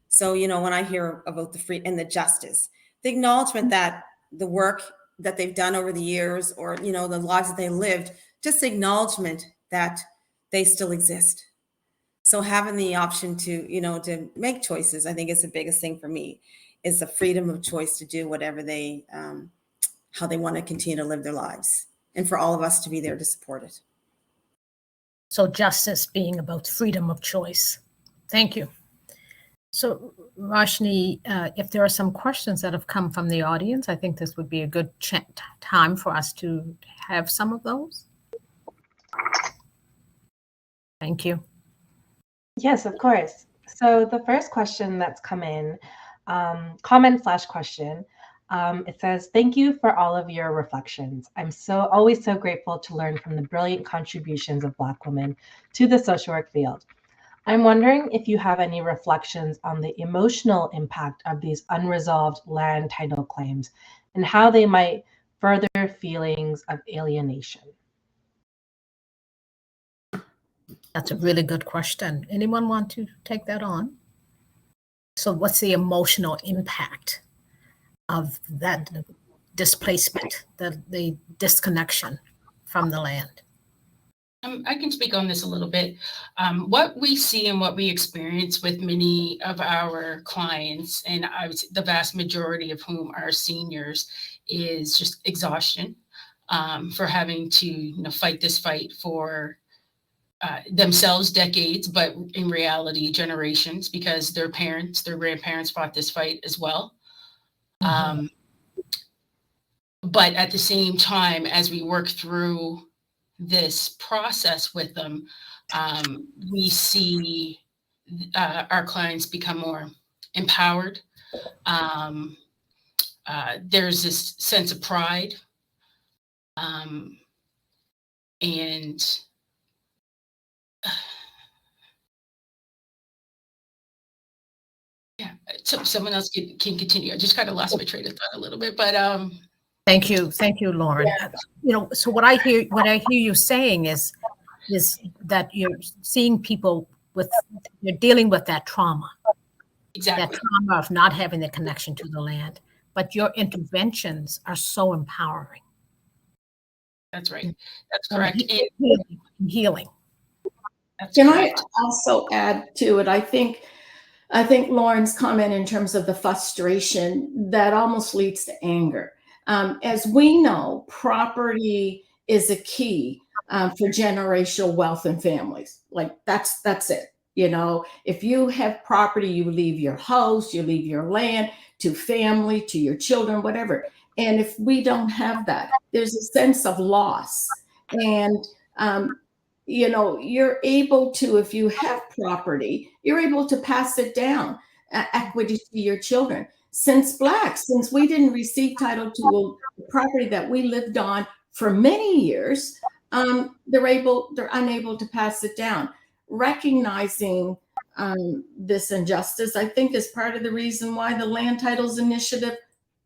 So, when I hear about the free and the justice, the acknowledgement that the work that they've done over the years or, the lives that they lived, just the acknowledgement that they still exist. So having the option to, to make choices, I think is the biggest thing for me, is the freedom of choice to do whatever they, how they want to continue to live their lives, and for all of us to be there to support it. So justice being about freedom of choice. Thank you. So Roshni, if there are some questions that have come from the audience, I think this would be a good time for us to have some of those. Thank you. Yes, of course. So the first question that's come in, comment/question, it says, "Thank you for all of your reflections. I'm always so grateful to learn from the brilliant contributions of Black women to the social work field. I'm wondering if you have any reflections on the emotional impact of these unresolved land title claims and how they might further feelings of alienation." That's a really good question. Anyone want to take that on? So what's the emotional impact of that displacement, the disconnection from the land? I can speak on this a little bit. What we see and what we experience with many of our clients, and the vast majority of whom are seniors, is just exhaustion for having to fight this fight for themselves decades, but in reality generations, because their parents, their grandparents fought this fight as well. Mm-hmm. But at the same time, as we work through this process with them, we see our clients become more empowered. There's this sense of pride, and yeah, so someone else can continue. I just kind of lost my train of thought a little bit, but thank you, Lauren. Yeah. So what I hear you saying is that you're seeing people you're dealing with that trauma. Exactly. That trauma of not having the connection to the land, but your interventions are so empowering. That's right. That's correct. Healing. Can I also add to it? I think Lauren's comment in terms of the frustration, that almost leads to anger. As we know, property is a key for generational wealth in families. Like that's it. If you have property, you leave your house, you leave your land to family, to your children, whatever. And if we don't have that, there's a sense of loss. And you're able to, if you have property, you're able to pass it down, equity to your children. Since we didn't receive title to a property that we lived on for many years, they're unable to pass it down. Recognizing this injustice, I think, is part of the reason why the Land Titles Initiative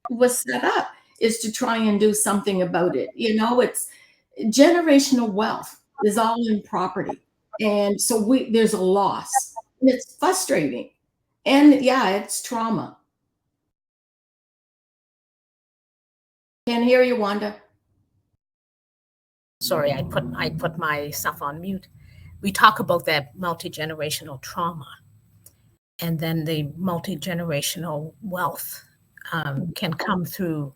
was set up, is to try and do something about it. It's generational wealth is all in property. And so there's a loss. And it's frustrating. And yeah, it's trauma. Can't hear you, Wanda. sorry, I put myself on mute. We talk about that multi-generational trauma, and then the multi-generational wealth can come through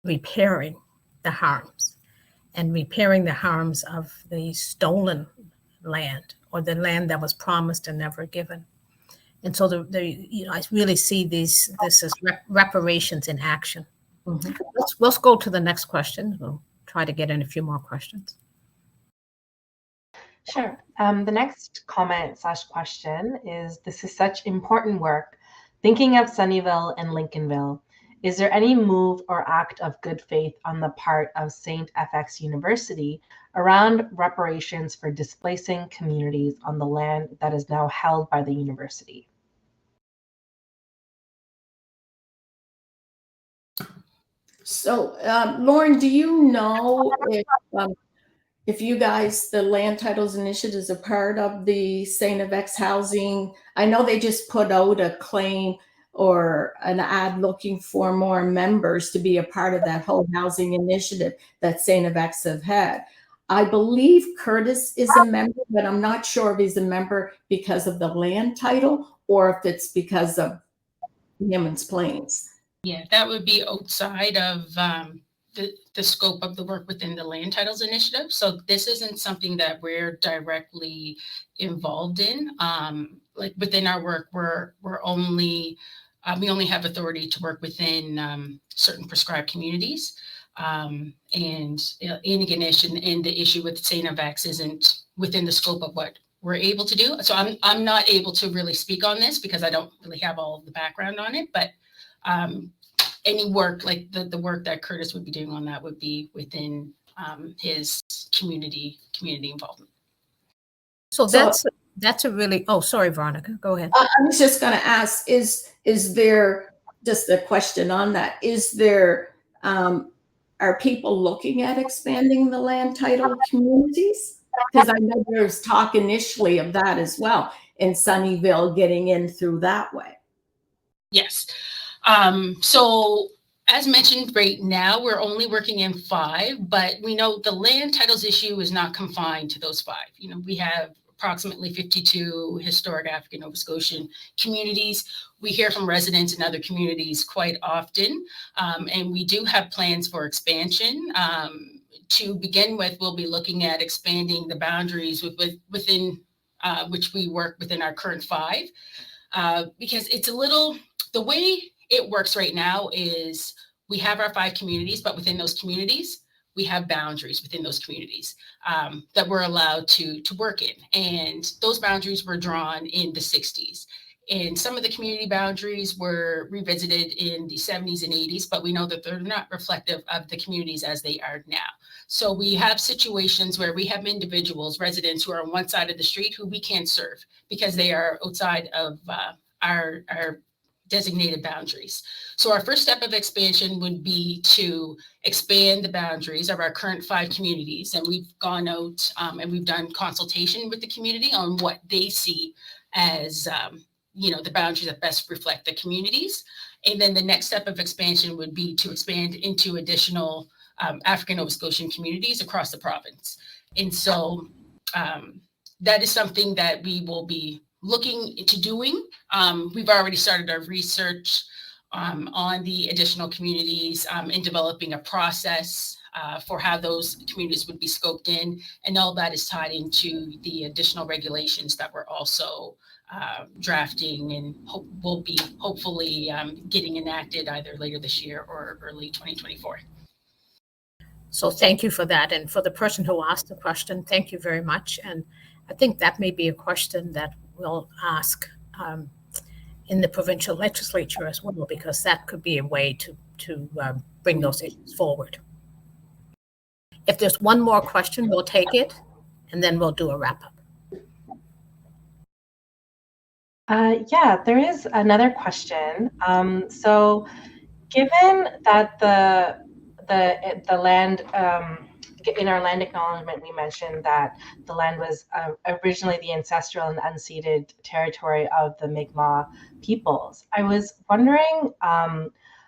repairing the harms, and repairing the harms of the stolen land or the land that was promised and never given. And so I really see this as reparations in action. Mhm. Let's go to the next question. We'll try to get in a few more questions. Sure. The next comment/question is, this is such important work. Thinking of Sunnyvale and Lincolnville, is there any move or act of good faith on the part of St. FX University around reparations for displacing communities on the land that is now held by the university? So, Lauren, do you know if you guys, the Land Titles Initiative, is a part of the St. FX housing? I know they just put out a claim or an ad looking for more members to be a part of that whole housing initiative that St. FX have had. I believe Curtis is a member, but I'm not sure if he's a member because of the land title or if it's because of Yemen's Plains. Yeah, that would be outside of the scope of the work within the Land Titles Initiative. So this isn't something that we're directly involved in. Like within our work, we only have authority to work within certain prescribed communities. And Inignition and the issue with St. FX isn't within the scope of what we're able to do. So I'm not able to really speak on this because I don't really have all of the background on it, but any work like the work that Curtis would be doing on that would be within his community involvement. So that's a really, oh, sorry, Veronica, go ahead. I was just going to ask, is there, just a question on that, is there, are people looking at expanding the land title communities? Because I know there's talk initially of that as well, in Sunnyvale getting in through that way. Yes. So as mentioned, right now, we're only working in 5, but we know the land titles issue is not confined to those 5. You know, we have approximately 52 historic African Nova Scotian communities. We hear from residents in other communities quite often, and we do have plans for expansion. To begin with, we'll be looking at expanding the boundaries within which we work within our current 5, because it's a little, the way it works right now is we have our 5 communities, but within those communities, we have boundaries within those communities that we're allowed to work in. And those boundaries were drawn in the 60s. And some of the community boundaries were revisited in the 70s and 80s, but we know that they're not reflective of the communities as they are now. So we have situations where we have individuals, residents who are on one side of the street who we can't serve because they are outside of our designated boundaries. So our first step of expansion would be to expand the boundaries of our current 5 communities. And we've gone out and we've done consultation with the community on what they see as the boundaries that best reflect the communities. And then the next step of expansion would be to expand into additional African Nova Scotian communities across the province. And so that is something that we will be looking into doing. We've already started our research on the additional communities and developing a process for how those communities would be scoped in. And all that is tied into the additional regulations that we're also drafting and will be hopefully getting enacted either later this year or early 2024. So thank you for that. And for the person who asked the question, thank you very much. And I think that may be a question that we'll ask in the provincial legislature as well, because that could be a way to bring those issues forward. If there's one more question, we'll take it, and then we'll do a wrap-up. Yeah, there is another question. So given that the land, in our land acknowledgement, we mentioned that the land was originally the ancestral and unceded territory of the Mi'kmaq peoples. I was wondering,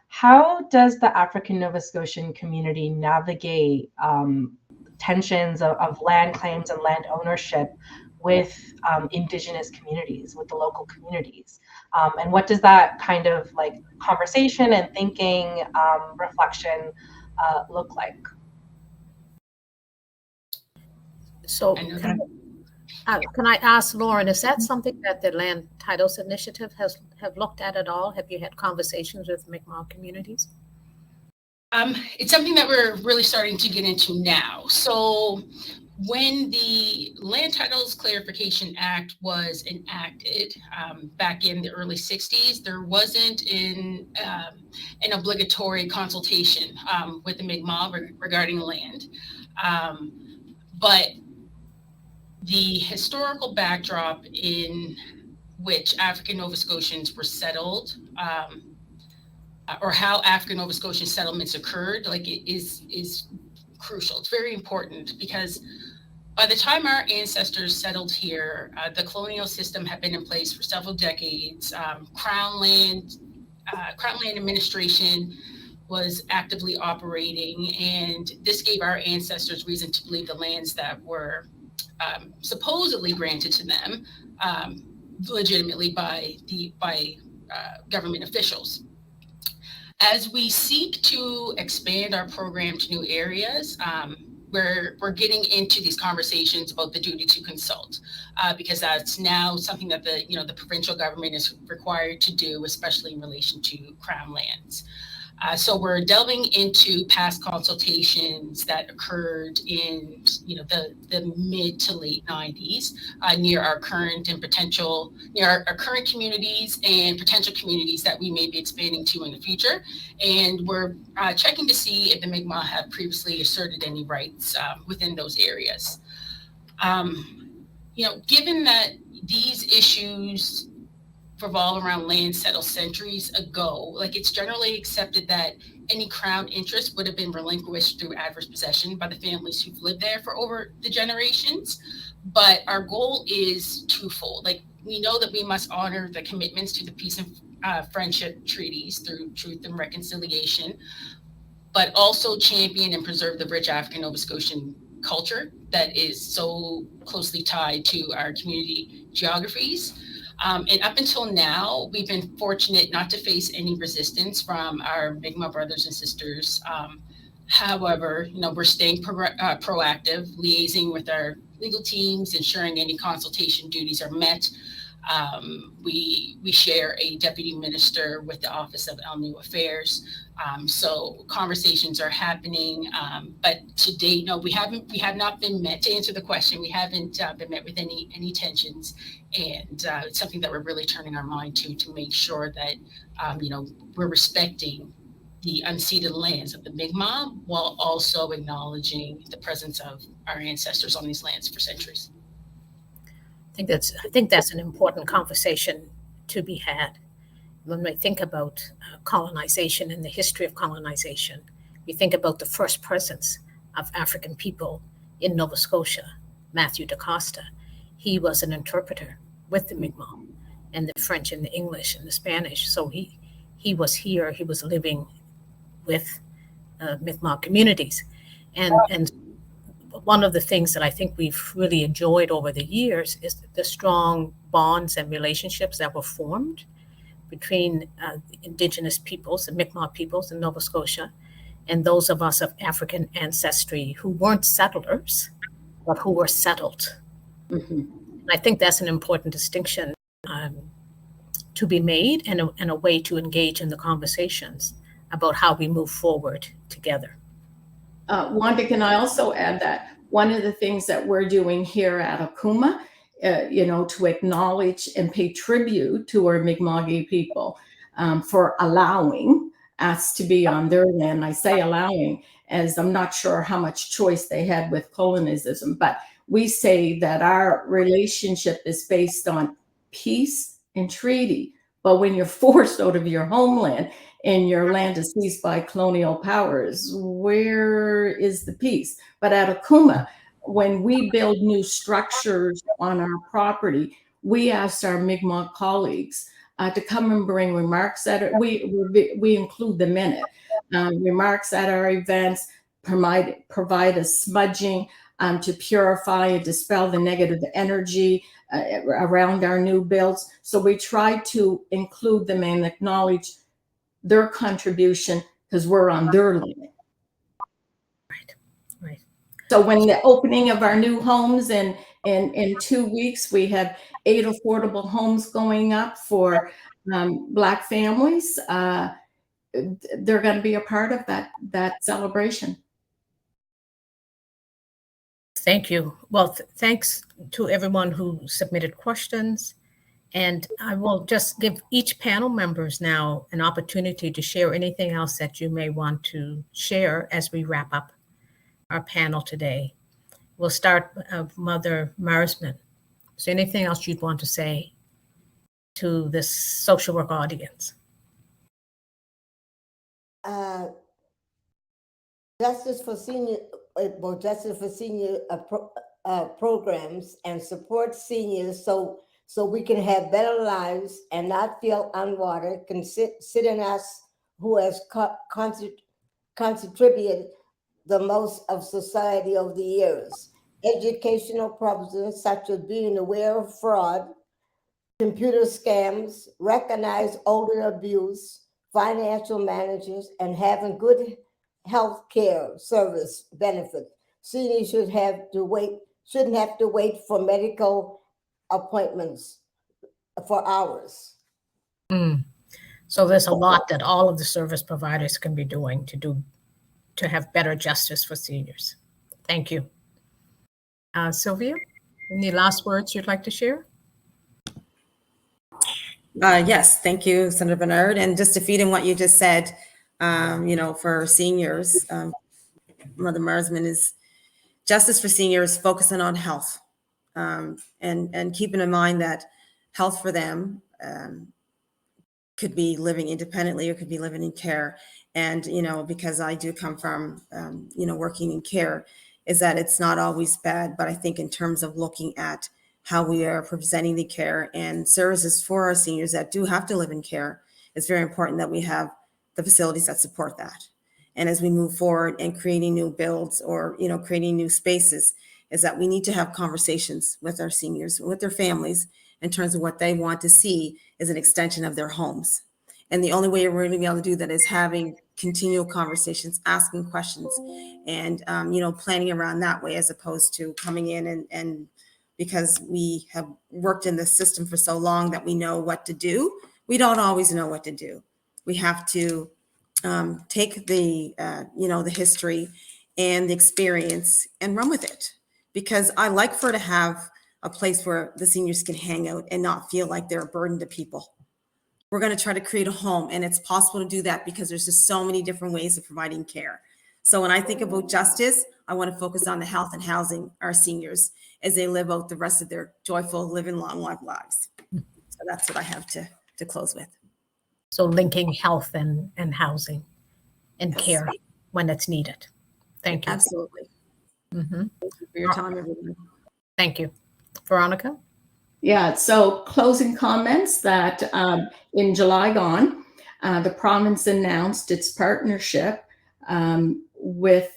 how does the African Nova Scotian community navigate tensions of land claims and land ownership with Indigenous communities, with the local communities? And what does that kind of like conversation and thinking, reflection look like? So can I ask Lauren, is that something that the Land Titles Initiative have looked at all? Have you had conversations with Mi'kmaq communities? It's something that we're really starting to get into now. So when the Land Titles Clarification Act was enacted back in the early 60s, there wasn't an obligatory consultation with the Mi'kmaq regarding land. But the historical backdrop in which African Nova Scotians were settled, or how African Nova Scotian settlements occurred, like it is crucial. It's very important because by the time our ancestors settled here, the colonial system had been in place for several decades. Crown land administration was actively operating, and this gave our ancestors reason to believe the lands that were supposedly granted to them legitimately by government officials. As we seek to expand our program to new areas, we're getting into these conversations about the duty to consult, because that's now something that the provincial government is required to do, especially in relation to Crown lands. So we're delving into past consultations that occurred in the mid to late 90s near our current communities and potential communities that we may be expanding to in the future. And we're checking to see if the Mi'kmaq have previously asserted any rights within those areas. Given that these issues revolve around land settled centuries ago, like it's generally accepted that any Crown interest would have been relinquished through adverse possession by the families who've lived there for over the generations. But our goal is twofold. Like, we know that we must honor the commitments to the peace and friendship treaties through truth and reconciliation, but also champion and preserve the rich African Nova Scotian culture that is so closely tied to our community geographies. And up until now, we've been fortunate not to face any resistance from our Mi'kmaq brothers and sisters. However, we're staying proactive, liaising with our legal teams, ensuring any consultation duties are met. We share a deputy minister with the Office of Elnu Affairs. So conversations are happening, but to date, no, we have not been met. To answer the question, we haven't been met with any tensions, and it's something that we're really turning our mind to make sure that we're respecting the unceded lands of the Mi'kmaq while also acknowledging the presence of our ancestors on these lands for centuries. I think that's an important conversation to be had. When we think about colonization and the history of colonization, we think about the first presence of African people in Nova Scotia, Matthew da Costa. He was an interpreter with the Mi'kmaq and the French and the English and the Spanish. So he was here, he was living with Mi'kmaq communities. And one of the things that I think we've really enjoyed over the years is the strong bonds and relationships that were formed between Indigenous peoples, the Mi'kmaq peoples in Nova Scotia, and those of us of African ancestry who weren't settlers, but who were settled. Mm-hmm. And I think that's an important distinction to be made, and a way to engage in the conversations about how we move forward together. Wanda, can I also add that one of the things that we're doing here at Akuma, to acknowledge and pay tribute to our Mi'kmaq people for allowing us to be on their land. I say allowing, as I'm not sure how much choice they had with colonialism, but we say that our relationship is based on peace and treaty. But when you're forced out of your homeland and your land is seized by colonial powers, where is the peace? But at Akuma, when we build new structures on our property, we asked our Mi'kmaq colleagues to come and bring remarks that we include them in it. Remarks at our events, provide a smudging to purify and dispel the negative energy around our new builds. So we try to include them and acknowledge their contribution because we're on their land. Right. So when the opening of our new homes in 2 weeks, we have 8 affordable homes going up for Black families. They're going to be a part of that celebration. Thank you. Well, thanks to everyone who submitted questions. And I will just give each panel members now an opportunity to share anything else that you may want to share as we wrap up our panel today. We'll start with Mother Marsman. Is there anything else you'd want to say to this social work audience? Justice for senior programs and support seniors so we can have better lives and not feel unwanted, considering us who has contributed the most of society over the years. Educational problems such as being aware of fraud, computer scams, recognize older abuse, financial managers, and having good health care service benefits. Seniors shouldn't have to wait for medical appointments for hours. So there's a lot that all of the service providers can be doing to have better justice for seniors. Thank you. Sylvia, any last words you'd like to share? Yes, thank you, Senator Bernard. And just to feed in what you just said, for seniors, Mother Marsman is justice for seniors focusing on health, and keeping in mind that health for them could be living independently or could be living in care. And, because I do come from, working in care, is that it's not always bad, but I think in terms of looking at how we are presenting the care and services for our seniors that do have to live in care, it's very important that we have the facilities that support that. And as we move forward and creating new builds or, creating new spaces, is that we need to have conversations with our seniors, with their families, in terms of what they want to see is an extension of their homes. And the only way we're going to be able to do that is having continual conversations, asking questions, and, planning around that way, as opposed to coming in and because we have worked in the system for so long that we know what to do. We don't always know what to do. We have to take the, the history and the experience and run with it, because I like for to have a place where the seniors can hang out and not feel like they're a burden to people. We're going to try to create a home, and it's possible to do that because there's just so many different ways of providing care. So when I think about justice, I want to focus on the health and housing our seniors as they live out the rest of their joyful, living long lives. So that's what I have to close with. So linking health and housing and care when it's needed. Thank you. Absolutely. Mm-hmm. Thank you for your time, everyone. Thank you. Veronica? Yeah, so closing comments that in July gone, the province announced its partnership with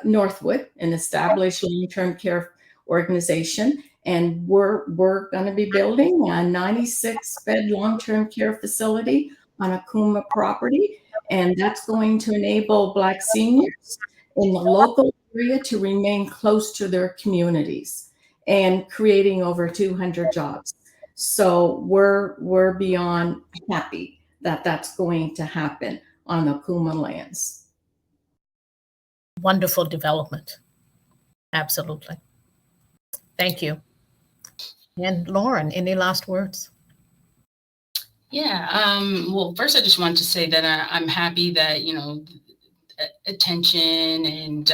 Northwood, an established long-term care organization, and we're going to be building a 96-bed long-term care facility on a Kuma property, and that's going to enable Black seniors in the local area to remain close to their communities and creating over 200 jobs. So we're beyond happy that that's going to happen on the Kuma lands. Wonderful development. Absolutely. Thank you. And Lauren, any last words? Yeah. Well, first, I just want to say that I'm happy that, attention and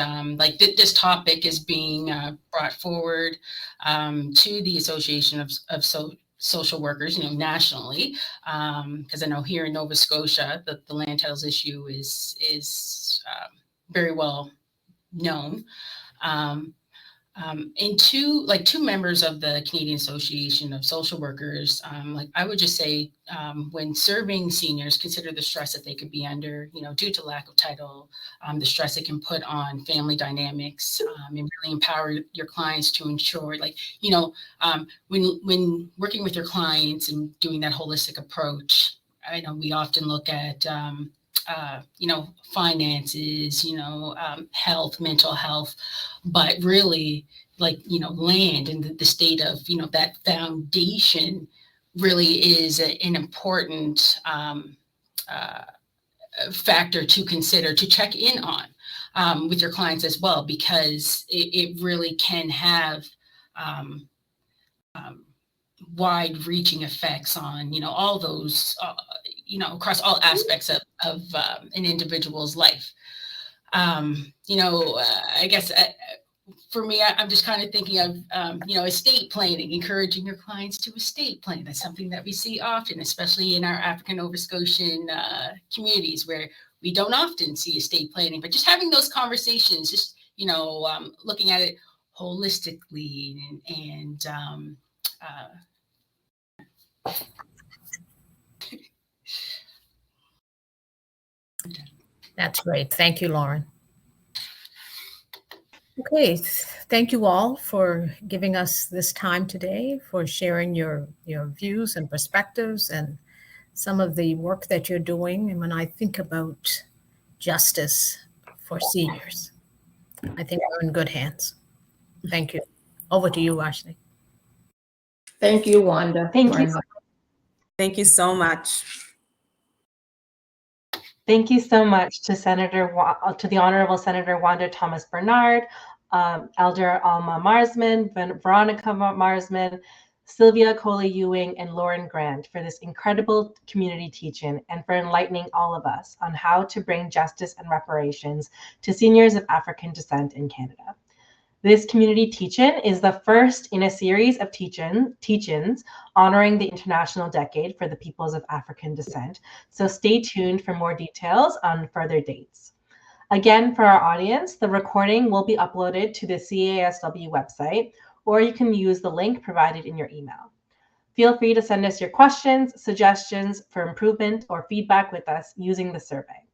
this topic is being brought forward to the Association of Social Workers, nationally, because I know here in Nova Scotia, the land titles issue is very well known. And two members of the Canadian Association of Social Workers, I would just say, when serving seniors, consider the stress that they could be under, due to lack of title, the stress it can put on family dynamics, and really empower your clients to ensure, when working with your clients and doing that holistic approach. I know we often look at, finances, health, mental health, but really land and the state of, that foundation really is an important factor to consider, to check in on with your clients as well, because it really can have wide-reaching effects on, all those, across all aspects of an individual's life. I guess for me, I'm just kind of thinking of, estate planning, encouraging your clients to estate plan. That's something that we see often, especially in our African Nova Scotian communities, where we don't often see estate planning, but just having those conversations, just, looking at it holistically and That's great. Thank you, Lauren. Okay, thank you all for giving us this time today, for sharing your views and perspectives and some of the work that you're doing. And when I think about justice for seniors, I think we're in good hands. Thank you. Over to you, Ashley. Thank you, Wanda. Thank you. Thank you so much. Thank you so much to the Honorable Senator Wanda Thomas Bernard, Elder Alma Marsman, Veronica Marsman, Sylvia Coley-Ewing, and Lauren Grant for this incredible community teach-in and for enlightening all of us on how to bring justice and reparations to seniors of African descent in Canada. This community teach-in is the first in a series of teach-ins honoring the International Decade for the Peoples of African Descent. So stay tuned for more details on further dates. Again, for our audience, the recording will be uploaded to the CASW website, or you can use the link provided in your email. Feel free to send us your questions, suggestions for improvement, or feedback with us using the survey.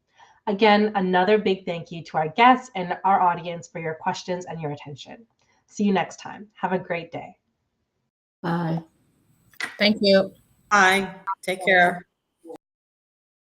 Again, another big thank you to our guests and our audience for your questions and your attention. See you next time. Have a great day. Bye. Thank you. Bye. Take care.